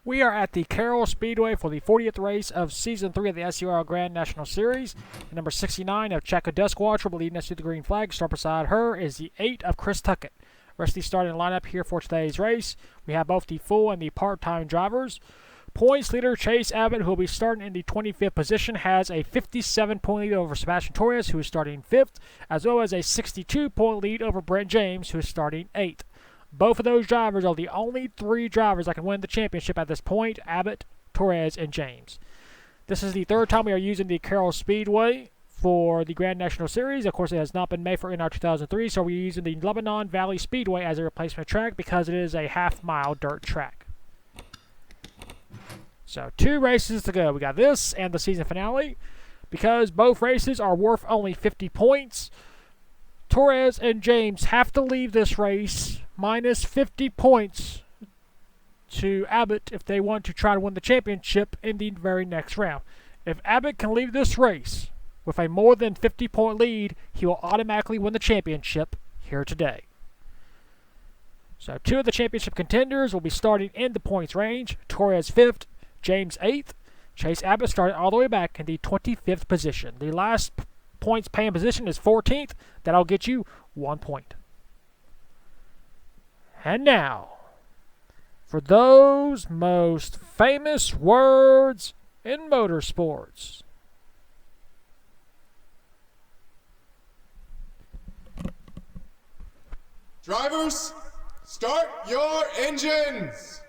We are at the Carrell Speedway for the 40th race of Season 3 of the SCRL Grand National Series. The number 69 of Chaka Duskwatcher will lead next to the green flag. Start beside her is the 8 of Chris Tuckett. Rest of the starting lineup here for today's race. We have both the full and the part-time drivers. Points leader Chase Abbott, who will be starting in the 25th position, has a 57-point lead over Sebastian Torres, who is starting 5th, as well as a 62-point lead over Brent James, who is starting 8th. Both of those drivers are the only 3 drivers that can win the championship at this point: Abbott, Torres, and James. This is the 3rd time we are using the Carrell Speedway for the Grand National Series. Of course, it has not been made for NR 2003, so we're using the Lebanon Valley Speedway as a replacement track because it is a half-mile dirt track. So 2 races to go. We got this and the season finale. Because both races are worth only 50 points, Torres and James have to leave this race minus 50 points to Abbott if they want to try to win the championship in the very next round. If Abbott can leave this race with a more than 50-point lead, he will automatically win the championship here today. So 2 of the championship contenders will be starting in the points range. Torres 5th, James 8th. Chase Abbott started all the way back in the 25th position. The last points paying position is 14th. That'll get you 1 point. And now, for those most famous words in motorsports. Drivers, start your engines!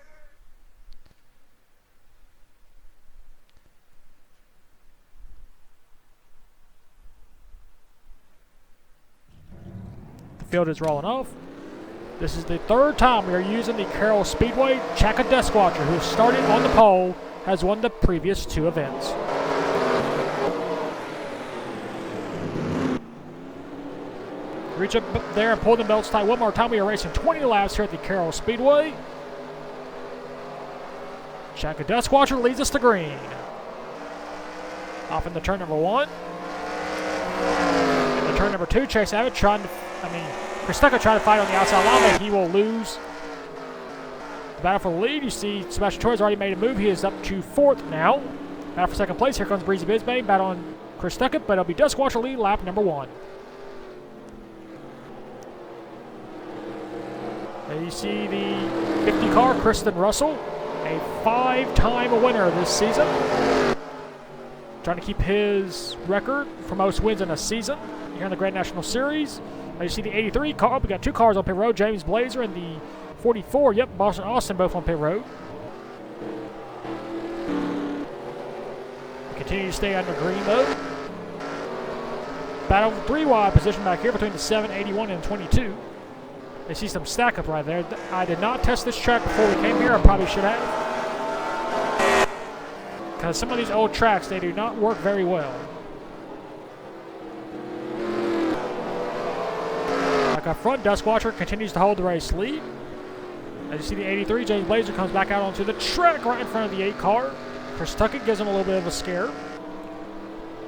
The field is rolling off. This is the 3rd time we are using the Carrell Speedway. Chaka Duskwatcher, who is starting on the pole, has won the previous 2 events. Reach up there and pull the belts tight. One more time. We are racing 20 laps here at the Carrell Speedway. Chaka Duskwatcher leads us to green. Off into turn number 1. Into turn number 2, Chase Abbott Chris Tuckett trying to fight on the outside line, but he will lose the battle for the lead. You see Sebastian Torres already made a move. He is up to 4th now. Battle for 2nd place. Here comes Breezy Bisbane. Battle on Chris Tuckett, but it'll be Duskwatcher lead lap number 1. And you see the 50 car, Kristen Russell, a 5-time winner this season. Trying to keep his record for most wins in a season here in the Grand National Series. You see the 83 car. We got 2 cars on pit road. James Blazer and the 44. Yep, Boston Austin both on pit road. Continue to stay under green though. Battle 3 wide position back here between the 7, 81, and 22. They see some stack up right there. I did not test this track before we came here. I probably should have. Because some of these old tracks, they do not work very well. Like up front, Duskwatcher continues to hold the race lead. As you see the 83, James Blazer comes back out onto the track right in front of the 8 car. Chris Tuckett gives him a little bit of a scare.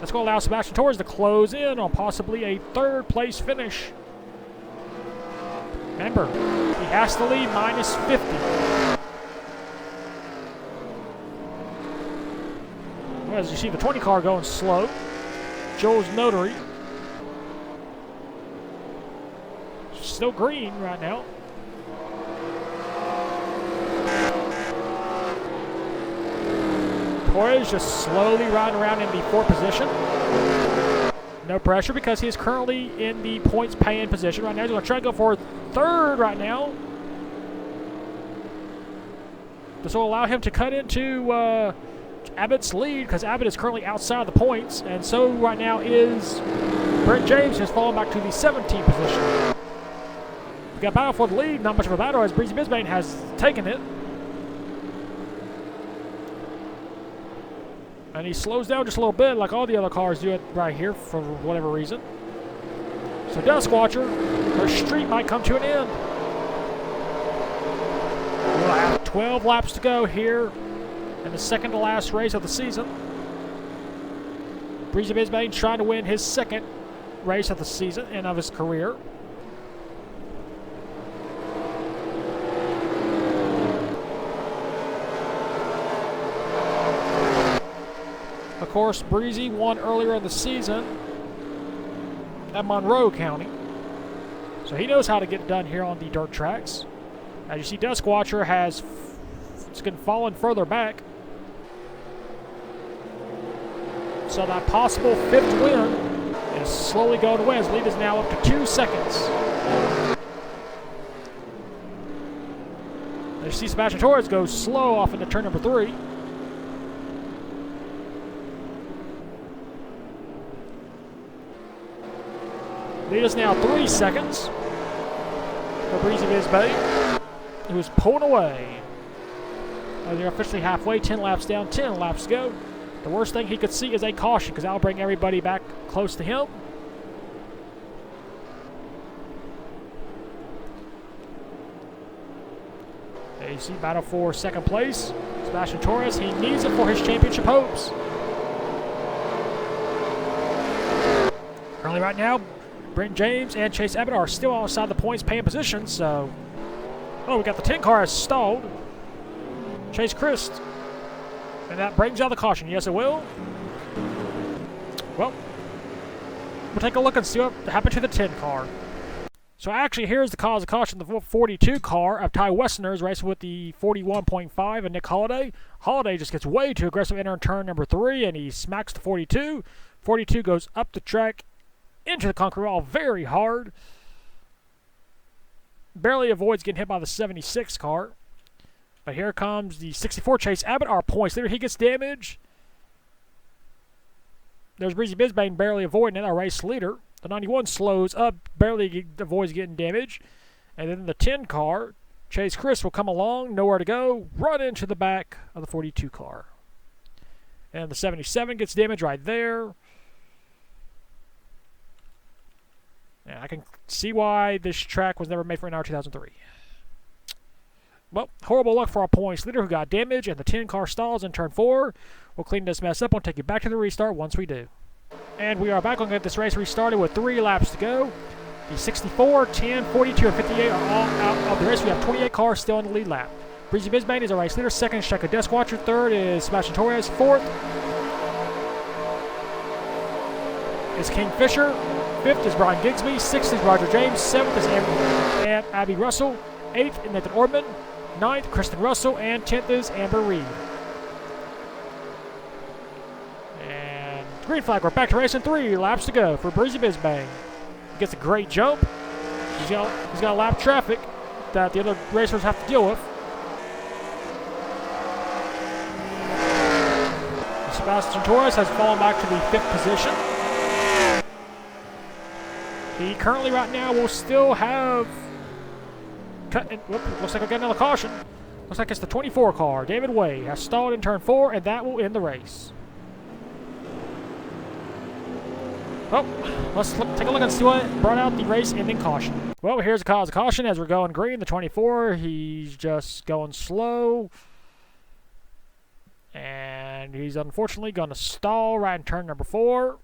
That's going to allow Sebastian Torres to close in on possibly a 3rd place finish. Remember, he has to lead minus 50. Well, as you see the 20 car going slow. Joel's Notary. Still green right now. Torres just slowly riding around in the 4th position. No pressure because he is currently in the points paying position right now. He's going to try to go for 3rd right now. This will allow him to cut into Abbott's lead because Abbott is currently outside of the points. And so right now is Brent James, has fallen back to the 17th position. We got battle for the lead. Not much of a battle as Breezy Bisbane has taken it. And he slows down just a little bit like all the other cars do it right here for whatever reason. So Duskwatcher, their streak might come to an end. We'll have 12 laps to go here in the 2nd to last race of the season. Breezy Bisbane trying to win his 2nd race of the season and of his career. course, Breezy won earlier in the season at Monroe County. So he knows how to get it done here on the dirt tracks. As you see, Duskwatcher has fallen further back. So that possible 5th win is slowly going away. His lead is now up to 2 seconds. As you see, Sebastian Torres goes slow off into turn number 3. Lead is now 3 seconds for Breezy Bisbay, who is pulling away. They're officially halfway, 10 laps down, 10 laps to go. The worst thing he could see is a caution, because that'll bring everybody back close to him. There you see battle for second place. Sebastian Torres, he needs it for his championship hopes. Currently right now, Brent James and Chase Abbott are still outside the points paying position, so... Oh, we got the 10 car has stalled. Chase Christ. And that brings out the caution. Yes, it will. Well, we'll take a look and see what happened to the 10 car. So actually, here's the cause of caution. The 42 car of Ty Westerner is racing with the 41.5 of Nick Holliday. Holliday just gets way too aggressive entering turn number 3, and he smacks the 42. 42 goes up the track into the concrete wall very hard. Barely avoids getting hit by the 76 car. But here comes the 64 Chase Abbott, our points leader. He gets damage. There's Breezy Bisbane barely avoiding it, our race leader. The 91 slows up, barely avoids getting damage. And then the 10 car, Chase Chris, will come along, nowhere to go, run into the back of the 42 car. And the 77 gets damage right there. And I can see why this track was never made for NR 2003. Well, horrible luck for our points leader who got damage, and the 10 car stalls in turn 4. We'll clean this mess up. We'll take you back to the restart once we do. And we are back on get this race restarted with 3 laps to go. The 64, 10, 42, and 58 are all out of the race. We have 28 cars still in the lead lap. Breezy Bisbane is our race leader. Second is Checo Deskwatcher. Third is Sebastian Torres. Fourth is King Fisher. Fifth is Brian Gigsby. Sixth is Roger James. Seventh is Abby Russell. Eighth is Nathan Ortman. 9th, Kristen Russell, and 10th is Amber Reed. And green flag, we're back to racing. 3 laps to go for Breezy Bisbane. He gets a great jump. He's got a lap traffic that the other racers have to deal with. Sebastian Torres has fallen back to the 5th position. He currently right now will still have... looks like I got another caution. Looks like it's the 24 car. David Way has stalled in turn 4, and that will end the race. Well, let's take a look and see what brought out the race-ending caution. Well, here's the cause of caution as we're going green. The 24, he's just going slow. And he's unfortunately going to stall right in turn number 4.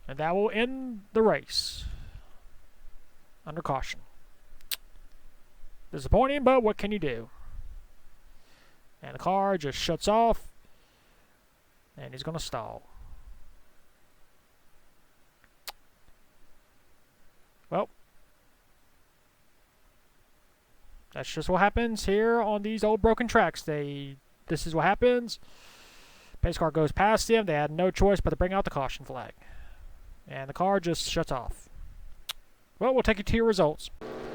And that will end the race under caution. Disappointing, but what can you do? And the car just shuts off, and he's going to stall. Well, that's just what happens here on these old broken tracks. This is what happens. Pace car goes past him. They had no choice but to bring out the caution flag. And the car just shuts off. Well, we'll take you to your results.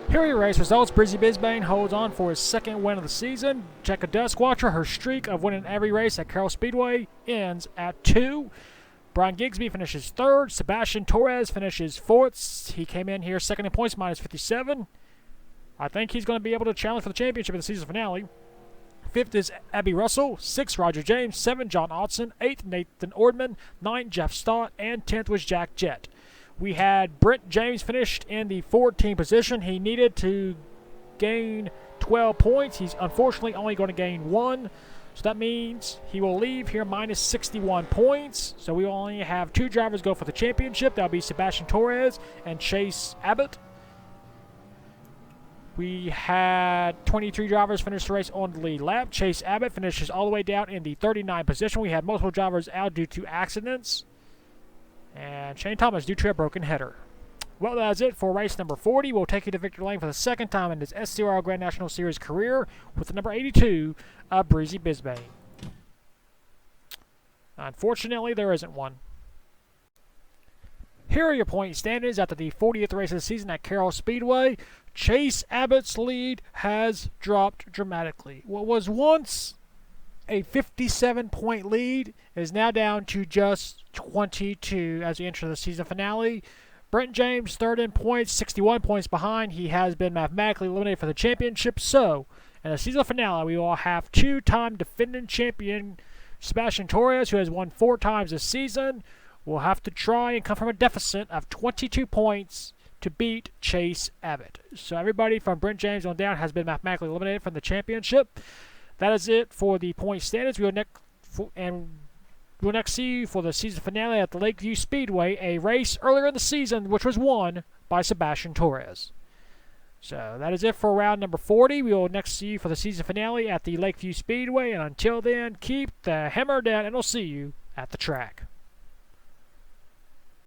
Here are your race results. Breezy Bisbane holds on for his 2nd win of the season. Checa Duskwatcher, her streak of winning every race at Carrell Speedway ends at 2. Brian Gigsby finishes 3rd. Sebastian Torres finishes 4th. He came in here 2nd in points, minus 57. I think he's going to be able to challenge for the championship in the season finale. 5th is Abby Russell. 6th, Roger James. 7th, John Otson. 8th, Nathan Ordman. 9th, Jeff Stott. And 10th was Jack Jett. We had Brent James finished in the 14th position. He needed to gain 12 points. He's unfortunately only going to gain 1. So that means he will leave here minus 61 points. So we will only have 2 drivers go for the championship. That'll be Sebastian Torres and Chase Abbott. We had 23 drivers finish the race on the lead lap. Chase Abbott finishes all the way down in the 39th position. We had multiple drivers out due to accidents. And Shane Thomas due to a broken header. Well, that's it for race number 40. We'll take you to victory lane for the second time in his SCRL Grand National Series career with the number 82 of Breezy Bisbane. Unfortunately, there isn't one. Here are your point standings after the 40th race of the season at Carrell Speedway. Chase Abbott's lead has dropped dramatically. What was once a 57-point lead is now down to just 22 as we enter the season finale. Brent James, third in points, 61 points behind. He has been mathematically eliminated for the championship. So, in the season finale, we will have two-time defending champion Sebastian Torres, who has won 4 times this season, will have to try and come from a deficit of 22 points to beat Chase Abbott. So everybody from Brent James on down has been mathematically eliminated from the championship. That is it for the point standings. We'll next see you for the season finale at the Lakeview Speedway, a race earlier in the season which was won by Sebastian Torres. So that is it for round number 40. We will next see you for the season finale at the Lakeview Speedway. And until then, keep the hammer down, and we'll see you at the track.